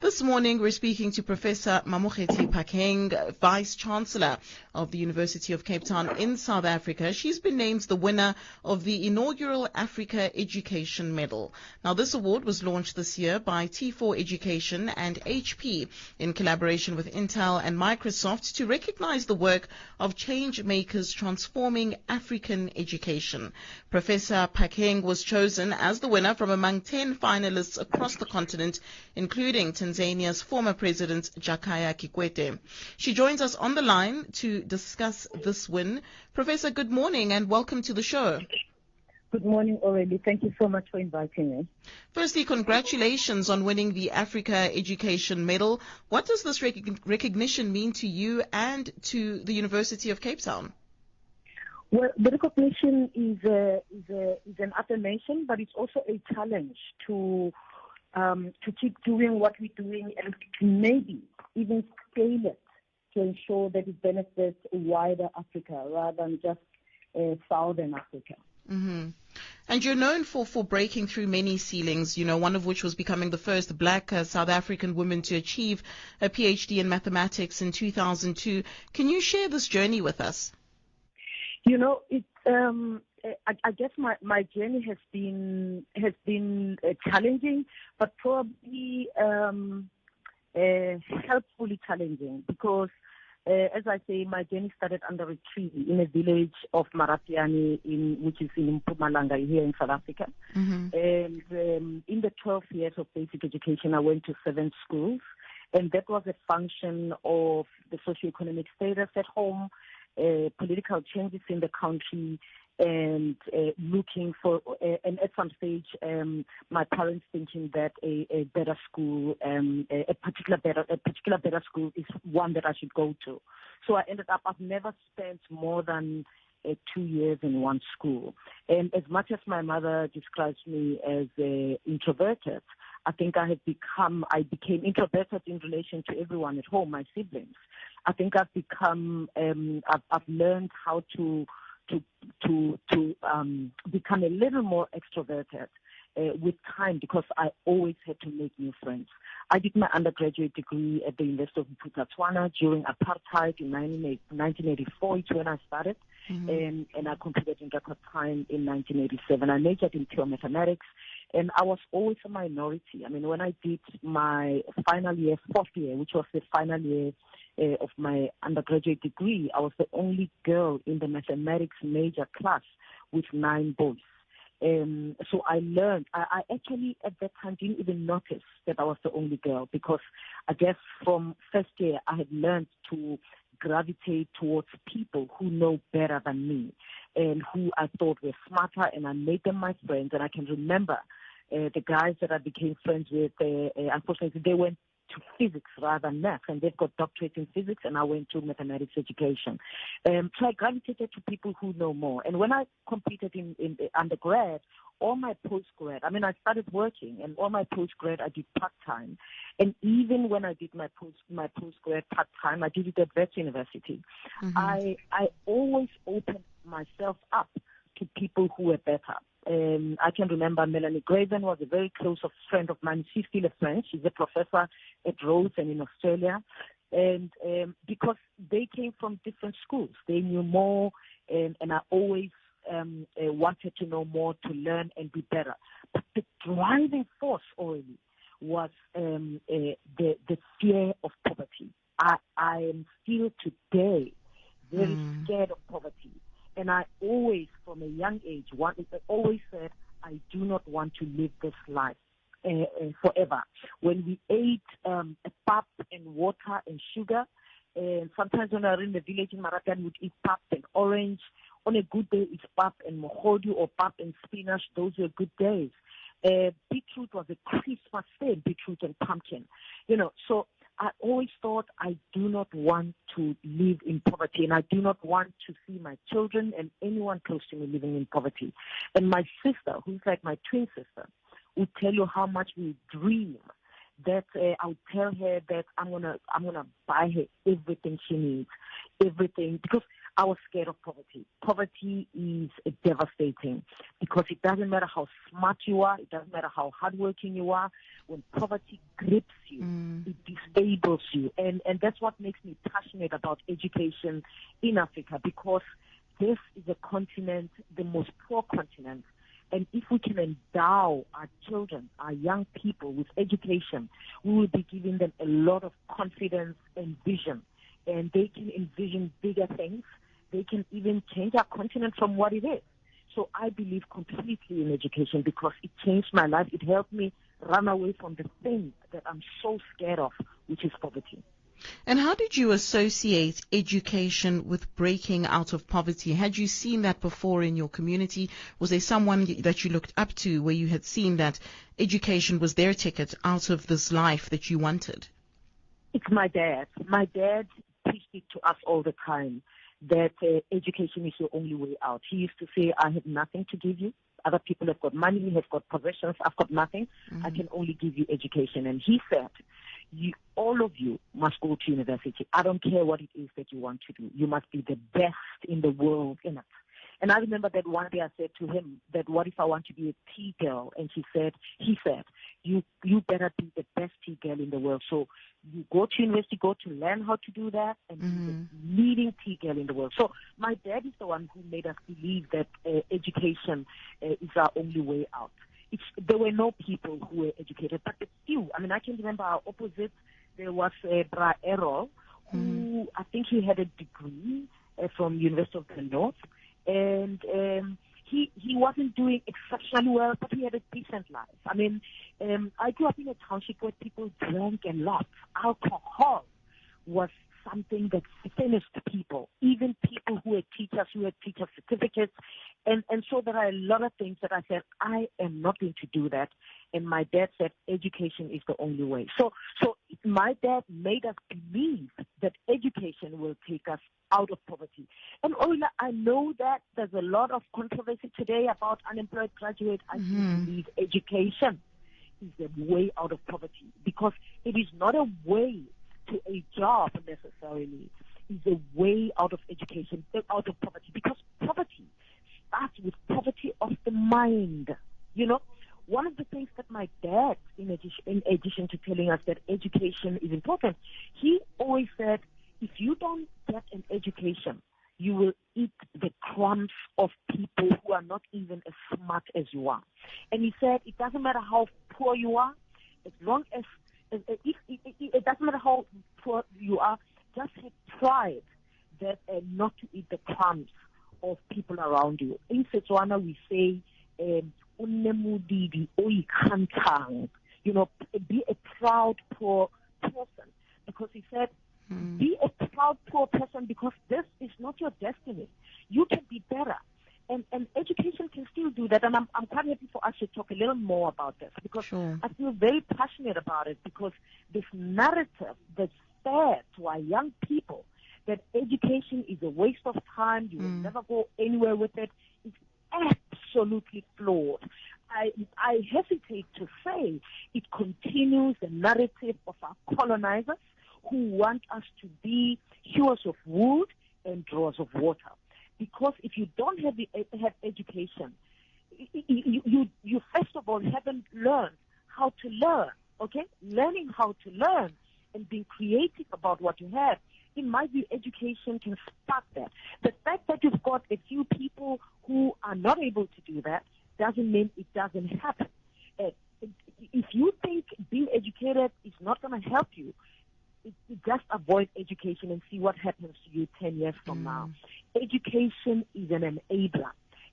This morning, we're speaking to Professor Mamokgethi Phakeng, Vice-Chancellor of the University of Cape Town in South Africa. She's been named the winner of the inaugural Africa Education Medal. Now, this award was launched this year by T4 Education and HP in collaboration with Intel and Microsoft to recognize the work of change makers transforming African education. Professor Phakeng was chosen as the winner from among 10 finalists across the continent, including Tanzania's former President Jakaya Kikwete. She joins us on the line to discuss this win. Professor, good morning and welcome to the show. Good morning, Aurelie. Thank you so much for inviting me. Firstly, congratulations on winning the Africa Education Medal. What does this recognition mean to you and to the University of Cape Town? Well, the recognition is an affirmation, but it's also a challenge to keep doing what we're doing and maybe even scale it to ensure that it benefits wider Africa rather than just Southern Africa. Mm-hmm. And you're known for breaking through many ceilings, one of which was becoming the first black South African woman to achieve a PhD in mathematics in 2002. Can you share this journey with us? I guess my journey has been challenging, but probably helpfully challenging because, as I say, my journey started under a tree in a village of Marapiani, which is in Mpumalanga here in South Africa. Mm-hmm. And in the 12 years of basic education, I went to 7 schools, and that was a function of the socioeconomic status at home, political changes in the country, and looking for, and at some stage, my parents thinking that a better school, a particular better school is one that I should go to. So I ended up, I've never spent more than 2 years in one school. And as much as my mother describes me as introverted, I think I became introverted in relation to everyone at home, my siblings. I think I've learned how to become a little more extroverted with time because I always had to make new friends. I did my undergraduate degree at the University of Botswana during apartheid in 1984. It's when I started, and I completed in record time in 1987. I majored in pure mathematics, and I was always a minority. I mean, when I did my final year, 4th year, which was the final year of my undergraduate degree, I was the only girl in the mathematics major class with 9 boys. So I learned, I actually at that time didn't even notice that I was the only girl because I guess from first year I had learned to gravitate towards people who know better than me and who I thought were smarter, and I made them my friends. And I can remember the guys that I became friends with, unfortunately they went to physics rather than math, and they've got doctorates in physics, and I went to mathematics education. So I gravitated to people who know more. And when I competed in the undergrad, all my postgrad, I started working, and all my postgrad I did part-time. And even when I did my postgrad part-time, I did it at Wits University. Mm-hmm. I always opened myself up to people who were better. I can remember Melanie Graven was a very close friend of mine. She's still a friend. She's a professor at Rhodes and in Australia. And because they came from different schools, they knew more, and I always wanted to know more, to learn and be better. But the driving force already was the fear of poverty. I am still today very scared of poverty. And I always, from a young age, always said, I do not want to live this life forever. When we ate a pap and water and sugar, and sometimes when I was in the village in Marathon, we'd eat pap and orange. On a good day, it's pap and mohodu or pap and spinach. Those were good days. Beetroot was a Christmas day, beetroot and pumpkin. So I always thought I do not want to live in poverty, and I do not want to see my children and anyone close to me living in poverty. And my sister, who's like my twin sister, would tell you how much we dream. That I would tell her that I'm gonna buy her everything she needs, everything, because I was scared of poverty. Poverty is devastating because it doesn't matter how smart you are, it doesn't matter how hardworking you are. When poverty grips you, it disables you. And that's what makes me passionate about education in Africa, because this is a continent, the most poor continent. And if we can endow our children, our young people with education, we will be giving them a lot of confidence and vision. And they can envision bigger things. They can even change our continent from what it is. So I believe completely in education because it changed my life. It helped me run away from the thing that I'm so scared of, which is poverty. And how did you associate education with breaking out of poverty? Had you seen that before in your community? Was there someone that you looked up to where you had seen that education was their ticket out of this life that you wanted? It's my dad. My dad preached it to us all the time that education is your only way out. He used to say, I have nothing to give you. Other people have got money, have got possessions. I've got nothing. I can only give you education. And he said, all of you must go to university. I don't care what it is that you want to do. You must be the best in the world in it. And I remember that one day I said to him that, what if I want to be a tea girl? And he said, you better be the best tea girl in the world. So you go to university, go to learn how to do that, and be the leading tea girl in the world. So my dad is the one who made us believe that education is our only way out. There were no people who were educated, but few. I mean, I can remember our opposite. There was Bra Errol, who I think he had a degree from University of the North, and he wasn't doing exceptionally well, but he had a decent life. I mean, I grew up in a township where people drank a lot. Alcohol was something that finished people, even people who were teachers, who had teacher certificates. And so there are a lot of things that I said, I am not going to do that. And my dad said, education is the only way. So my dad made us believe that education will take us out of poverty. And Oila, I know that there's a lot of controversy today about unemployed graduates. I believe education is the way out of poverty, because it is not a way to a job necessarily. It's a way out of education, out of poverty, because poverty starts with poverty of the mind. You know, one of the things that my dad, in addition to telling us that education is important, he always said, if you don't get an education, you will eat the crumbs of people who are not even as smart as you are. And he said, it doesn't matter how poor you are, as long as it doesn't matter how poor you are, just have tried that not to eat the crumbs of people around you. In Setswana, we say, you know, be a proud poor person. Because he said, be a proud poor person, because this is not your destiny. You can be better. And education can still do that. And I'm quite happy for us to talk a little more about this, because I feel very passionate about it, because this narrative that's fed to our young people that education is a waste of time, you will never go anywhere with it, is absolutely flawed. I hesitate to say it continues the narrative of our colonizers who want us to be hewers of wood and drawers of water. Because if you don't have education, you first of all haven't learned how to learn, okay? Learning how to learn and being creative about what you have. In my view, education can spark that. The fact that you've got a few people who are not able to do that doesn't mean it doesn't happen. If you think being educated is not going to help you, just avoid education and see what happens to you 10 years from now. Education is an enabler.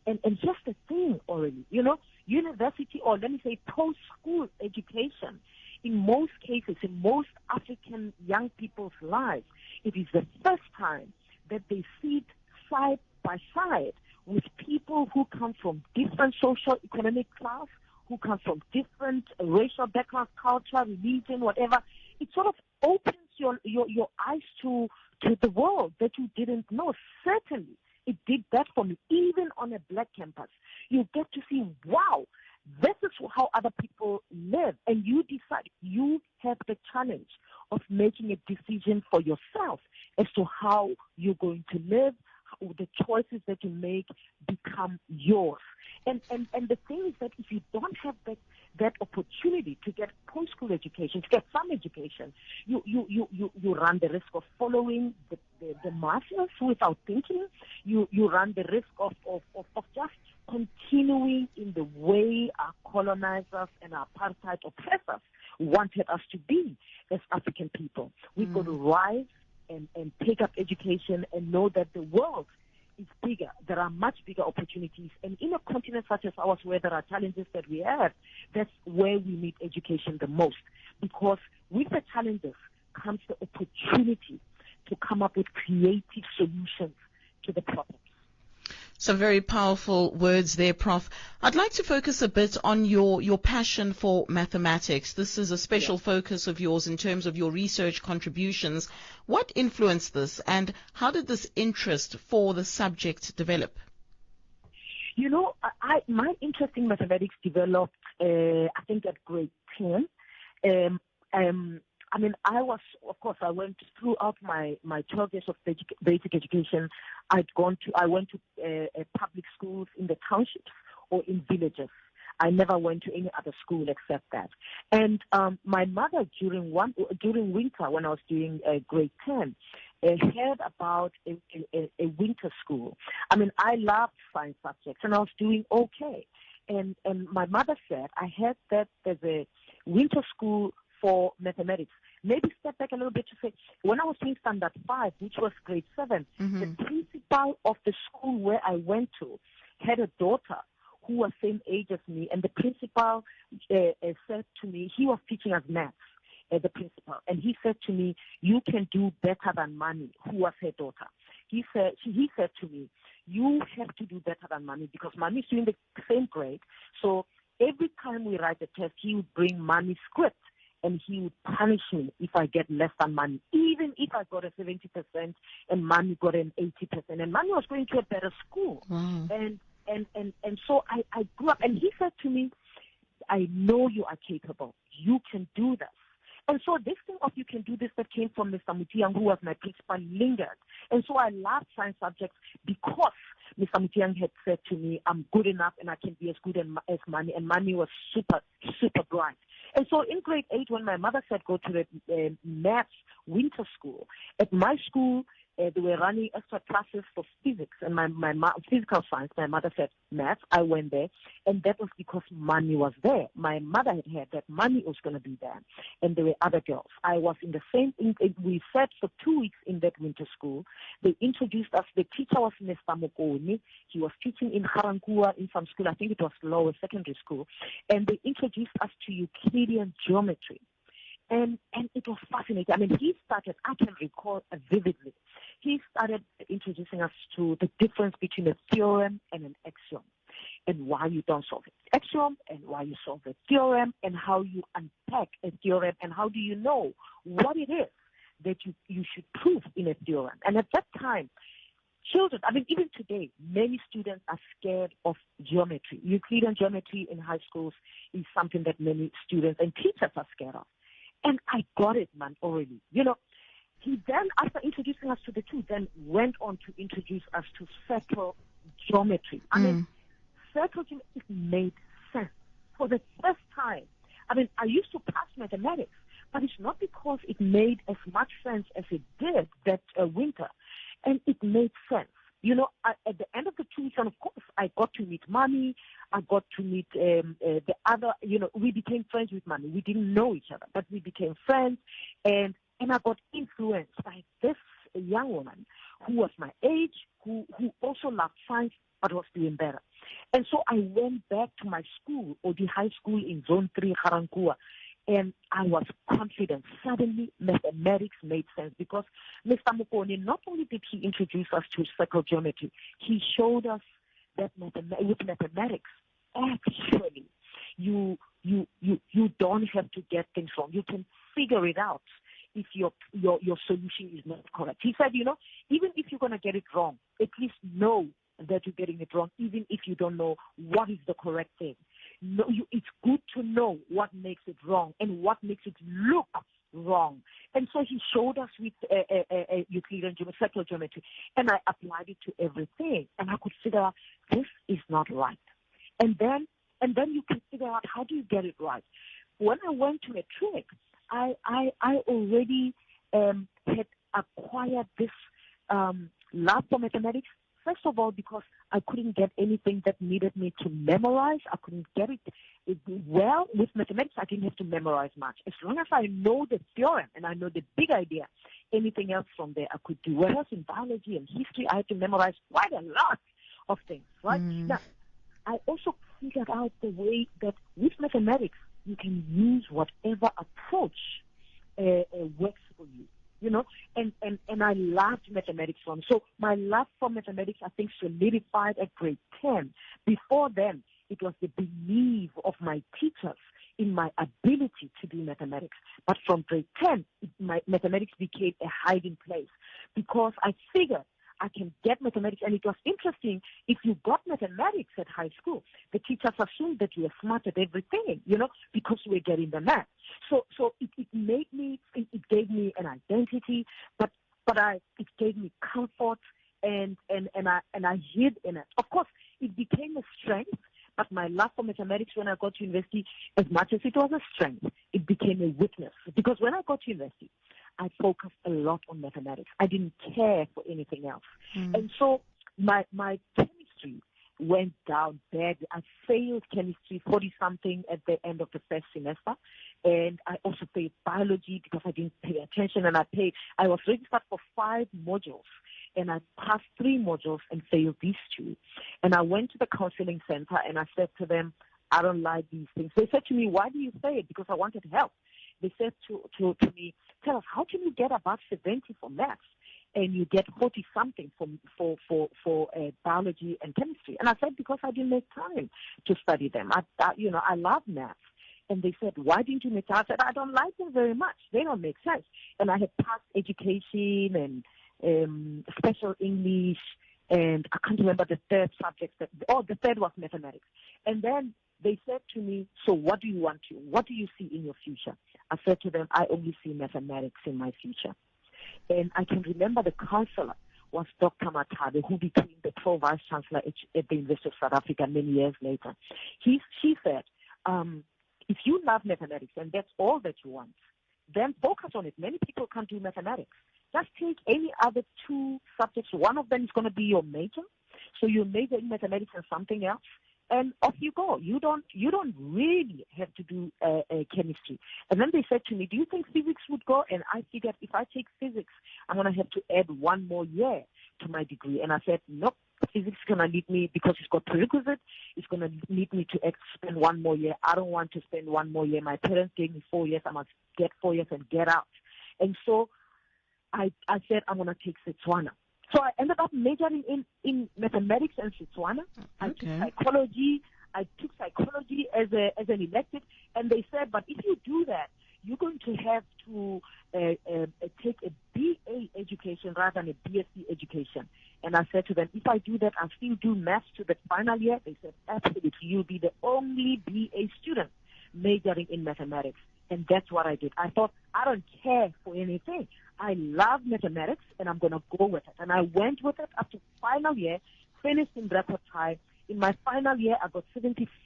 And just a thing already, you know, university, or let me say post-school education, in most cases, in most African young people's lives, it is the first time that they sit side by side with people who come from different social economic class, who come from different racial backgrounds, culture, religion, whatever. It sort of opens your eyes to the world that you didn't know. Certainly, it did that for me, even on a black campus. You get to see, wow, this is how other people live. And you decide, you have the challenge of making a decision for yourself as to how you're going to live, the choices that you make become yours. And the thing is that if you don't have that opportunity to get post-school education, to get some education, you run the risk of following the masses without thinking. You run the risk of just continuing in the way our colonizers and our apartheid oppressors wanted us to be as African people. We've got to rise and take up education and know that the world is bigger. There are much bigger opportunities. And in a continent such as ours, where there are challenges that we have, that's where we need education the most. Because with the challenges comes the opportunity to come up with creative solutions to the problems. Some very powerful words there, Prof. I'd like to focus a bit on your passion for mathematics. This is a special focus of yours in terms of your research contributions. What influenced this, and how did this interest for the subject develop? You know, my interest in mathematics developed, I think, at grade 10. I mean, I went throughout my 12 years of basic education. I went to public schools in the townships or in villages. I never went to any other school except that. And my mother, during winter, when I was doing grade 10, heard about a winter school. I mean, I loved science subjects, and I was doing okay. And my mother said, I heard that there's a winter school for mathematics. Maybe step back a little bit to say, when I was in standard 5, which was grade 7, the principal of the school where I went to had a daughter who was same age as me, and the principal said to me, he was teaching us maths, the principal, and he said to me, you can do better than Mami, who was her daughter. He said to me, you have to do better than Mami because Mami is doing the same grade. So every time we write a test, he would bring Mami's script, and he would punish me if I get less than Mami, even if I got a 70% and Mami got an 80%. And Mami was going to a better school. Wow. And so I grew up, and he said to me, I know you are capable. You can do this. And so this thing of you can do this that came from Mr. Mutiang, who was my principal, lingered. And so I loved science subjects because Mr. Mutiang had said to me, I'm good enough and I can be as good as Mami. And Mami was super, super bright. And so in grade 8, when my mother said go to the maths winter school, at my school, they were running extra classes for physics and my physical science. My mother said maths. I went there, and that was because Mami was there. My mother had heard that Mami was going to be there, and there were other girls. I was in the same. We sat for 2 weeks in that winter school. They introduced us. The teacher was Mr. Mokoni. He was teaching in Harankua in some school. I think it was lower secondary school, and they introduced us to Euclidean geometry. And it was fascinating. I mean, I can recall vividly, he started introducing us to the difference between a theorem and an axiom, and why you don't solve an axiom, and why you solve a theorem, and how you unpack a theorem, and how do you know what it is that you should prove in a theorem. And at that time, children, I mean, even today, many students are scared of geometry. Euclidean geometry in high schools is something that many students and teachers are scared of. And I got it, man, already. You know, he then, after introducing us to the two, then went on to introduce us to circle geometry. I mean, circle geometry made sense for the first time. I mean, I used to pass mathematics, but it's not because it made as much sense as it did that winter. And it made sense. You know, at the end of the 2 weeks, and of course, I got to meet Mami. I got to meet the other, you know, we became friends with Mami. We didn't know each other, but we became friends. And I got influenced by this young woman who was my age, who also loved science, but was doing better. And so I went back to my school, or the high school in Zone 3, Harankua, and I was confident. Suddenly, mathematics made sense because Mr. Mokoni, not only did he introduce us to circle geometry, he showed us that with mathematics, actually, you don't have to get things wrong. You can figure it out if your solution is not correct. He said, you know, even if you're going to get it wrong, at least know that you're getting it wrong, even if you don't know what is the correct thing. It's good to know what makes it wrong and what makes it look wrong. And so he showed us with Euclidean geometry, circular geometry, and I applied it to everything, and I could figure out this is not right. And then you can figure out how do you get it right. When I went to matric, I already had acquired this love for mathematics. First of all, because I couldn't get anything that needed me to memorize. I couldn't get it well with mathematics. I didn't have to memorize much. As long as I know the theorem and I know the big idea, anything else from there I could do. Whereas in biology and history, I had to memorize quite a lot of things, right? Now, I also figured out the way that with mathematics, you can use whatever approach works for you. You know, and I loved mathematics from. So my love for mathematics, I think, solidified at grade 10. Before then, it was the belief of my teachers in my ability to do mathematics. But from grade 10, my mathematics became a hiding place because I figured I can get mathematics. And it was interesting, if you got mathematics at high school, the teachers assumed that you were smart at everything, you know, because you were getting the math. So it made me, it gave me an identity, but it gave me comfort, and I hid in it. Of course, it became a strength, but my love for mathematics when I got to university, as much as it was a strength, it became a weakness. Because when I got to university, I focused a lot on mathematics. I didn't care for anything else. And so my chemistry went down bad. I failed chemistry 40-something at the end of the first semester. And I also failed biology because I didn't pay attention. And I was registered for 5 modules. And I passed 3 modules and failed these 2. And I went to the counseling center and I said to them, I don't like these things. They said to me, why do you fail? Because I wanted help. They said to me, tell us, how can you get above 70 for maths and you get 40-something for biology and chemistry? And I said, because I didn't make time to study them. I love maths. And they said, why didn't you make time? I said, I don't like them very much. They don't make sense. And I had passed education and special English, and I can't remember the third subject. The third was mathematics. And then they said to me, so what do you want to? What do you see in your future? I said to them, I only see mathematics in my future. And I can remember the counselor was Dr. Matabe, who became the pro-vice chancellor at the University of South Africa many years later. She said, if you love mathematics and that's all that you want, then focus on it. Many people can't do mathematics. Just take any other 2 subjects. One of them is going to be your major. So you major in mathematics and something else, and off you go. You don't really have to do chemistry. And then they said to me, do you think physics would go? And I figured if I take physics, I'm going to have to add 1 more year to my degree. And I said, nope, physics is going to need me, because it's got prerequisite, it's going to need me to spend 1 more year. I don't want to spend 1 more year. My parents gave me 4 years. I must get 4 years and get out. And so I said, I'm going to take Setswana. So I ended up majoring in mathematics and Setswana. I took psychology. I took psychology as an elective, and they said, but if you do that, you're going to have to take a BA education rather than a BSc education. And I said to them, if I do that, I'll still do maths to the final year. They said, absolutely, you'll be the only BA student majoring in mathematics. And that's what I did. I thought, I don't care for anything. I love mathematics, and I'm going to go with it. And I went with it up to final year, finished in record time. In my final year, I got 74%.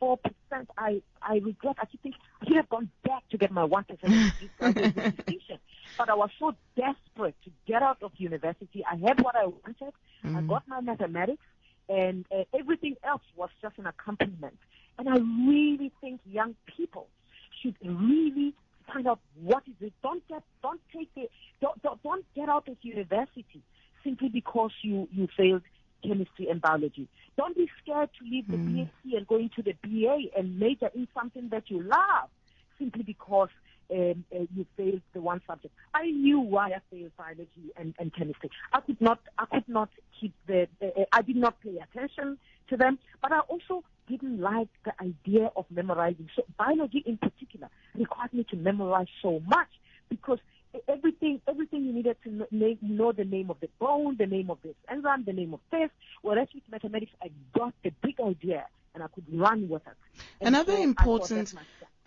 I regret. I think I should have gone back to get my 1% distinction. But I was so desperate to get out of university. I had what I wanted. I got my mathematics, and everything else was just an accompaniment. And I really think young people should really find out what is it. Don't get out of university simply because you failed chemistry and biology. Don't be scared to leave the BSc and go into the BA and major in something that you love simply because you failed the one subject. I knew why I failed biology and chemistry. I could not keep I did not pay attention to them, but I also didn't like the idea of memorizing. So biology in particular required me to memorize so much because everything you needed to know the name of the bone, the name of this enzyme, the name of this. Whereas with mathematics, I got the big idea and I could run with it. And Another important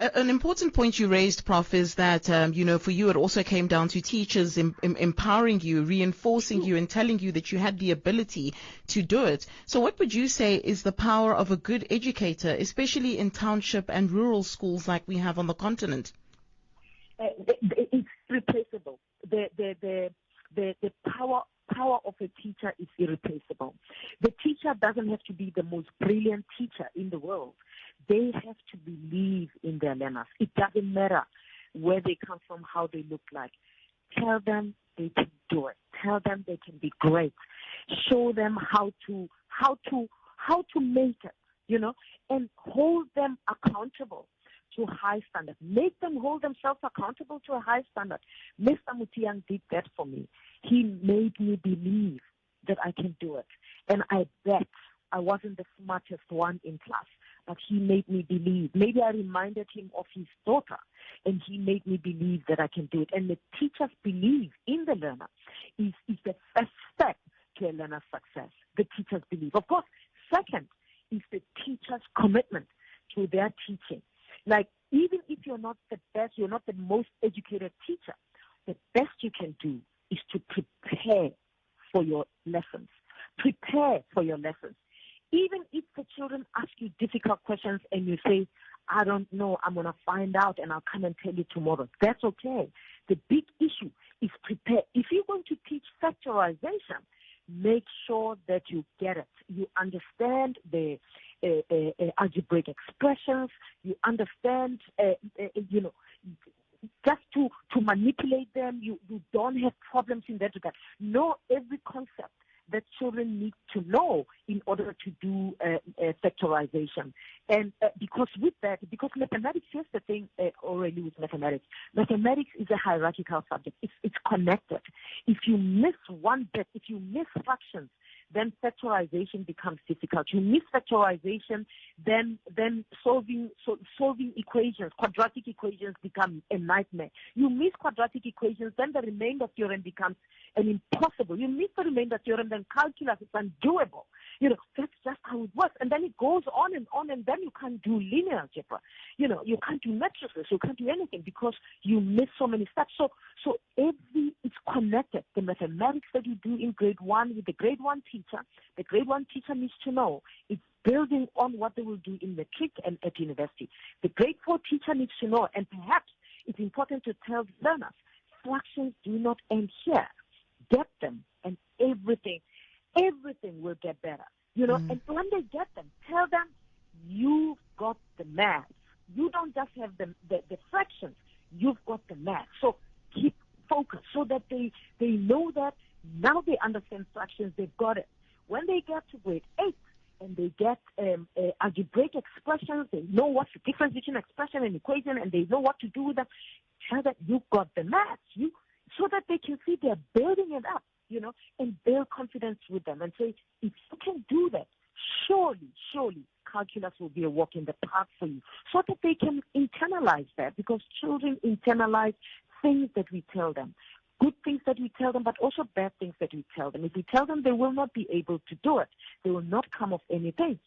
An important point you raised, Prof, is that, for you, it also came down to teachers empowering you, reinforcing you, and telling you that you had the ability to do it. So what would you say is the power of a good educator, especially in township and rural schools like we have on the continent? It's irreplaceable. The power of a teacher is irreplaceable. The teacher doesn't have to be the most brilliant teacher in the world. They have to believe in their learners. It doesn't matter where they come from, how they look like. Tell them they can do it. Tell them they can be great. Show them how to make it, and hold them accountable to a high standard. Make them hold themselves accountable to a high standard. Mr. Mutiang did that for me. He made me believe that I can do it. And I bet I wasn't the smartest one in class, but he made me believe. Maybe I reminded him of his daughter, and he made me believe that I can do it. And the teachers believe in the learner is the first step to a learner's success. The teachers believe. Of course, second is the teacher's commitment to their teaching. Like, even if you're not the best, you're not the most educated teacher, the best you can do is to prepare for your lessons. Prepare for your lessons. Even if the children ask you difficult questions and you say, I don't know, I'm going to find out and I'll come and tell you tomorrow. That's okay. The big issue is prepare. If you're going to teach factorization, make sure that you get it. You understand the algebraic expressions. You understand, just to manipulate them. You don't have problems in that regard. Know every concept that children need to know in order to do factorization. And because mathematics, here's the thing already with mathematics. Mathematics is a hierarchical subject. It's connected. If you miss one bit, if you miss fractions, then factorization becomes difficult. You miss factorization, then solving equations, quadratic equations become a nightmare. You miss quadratic equations, then the remainder theorem becomes an impossible. You miss the remainder theorem, then calculus is undoable. That's just how it works. And then it goes on, and then you can't do linear algebra. You can't do matrices, you can't do anything because you miss so many steps. So it's connected. The mathematics that you do in grade 1 with the grade 1 teacher, the grade 1 teacher needs to know it's building on what they will do in matric and at university. The grade 4 teacher needs to know, and perhaps it's important to tell learners, fractions do not end here. Get them, and everything will get better. And when they get them, tell them you've got the math. You don't just have the fractions. You've got the math. So keep focused so that they know that now they understand fractions. They've got it. When they get to grade 8 and they get algebraic expressions, they know what's the difference between expression and equation, and they know what to do with them. Tell them you've got the math. So that they can see they're building it up, and build confidence with them and say, if you can do that, surely calculus will be a walk in the park for you, so that they can internalize that, because children internalize things that we tell them, good things that we tell them, but also bad things that we tell them. If we tell them, they will not be able to do it. They will not come off anything.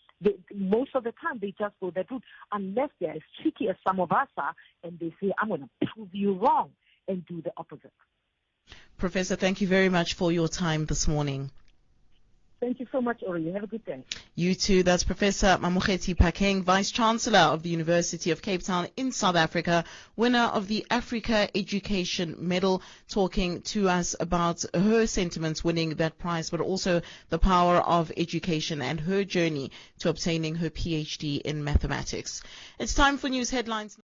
Most of the time, they just go that route, unless they're as tricky as some of us are, and they say, I'm going to prove you wrong, and do the opposite. Professor, thank you very much for your time this morning. Thank you so much, Ori. Have a good day. You too. That's Professor Mamokgethi Phakeng, Vice-Chancellor of the University of Cape Town in South Africa, winner of the Africa Education Medal, talking to us about her sentiments winning that prize, but also the power of education and her journey to obtaining her PhD in mathematics. It's time for news headlines.